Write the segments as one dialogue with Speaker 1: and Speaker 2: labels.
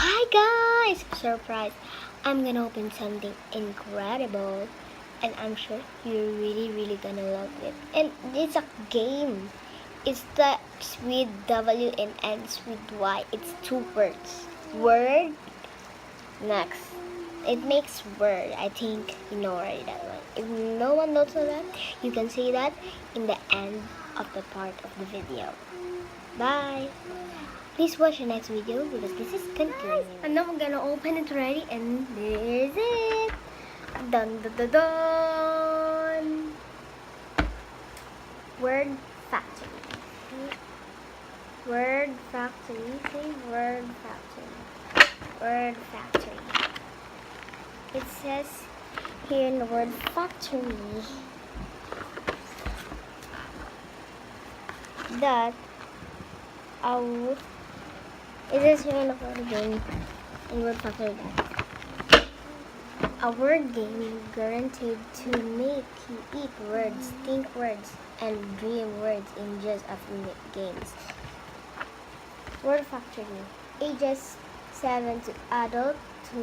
Speaker 1: Hi guys! Surprise! I'm gonna open something incredible and I'm sure you're really gonna love it. And it's a game. It starts with W and ends with Y. It's two words. Word. Next. It makes word. I think you know already that one. If no one knows that, you can see that in the end of the part of the video. Bye! Please watch the next video because this is continuing. And now I'm gonna open it already and this is it. Dun dun dun dun. Word Factory. Word Factory. Say Word Factory. Word Factory. It says here in the Word Factory that it is here in the word game in Word Factory that a word game guaranteed to make you eat words, think words, and dream words in just a few games. Word Factory, ages 7 to adult to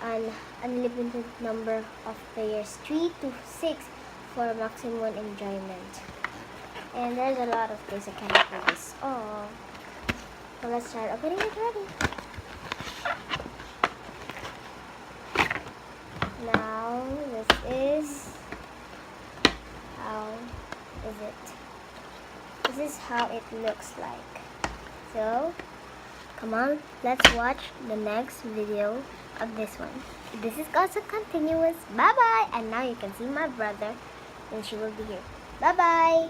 Speaker 1: an unlimited number of players, 3 to 6 for maximum enjoyment. And there's a lot of things I cannot do this. Oh, so let's start opening it already. Now this is how is it? This is how it looks like. So come on, let's watch the next video of this one. This is also continuous. Bye bye. And now you can see my brother, and she will be here. Bye bye.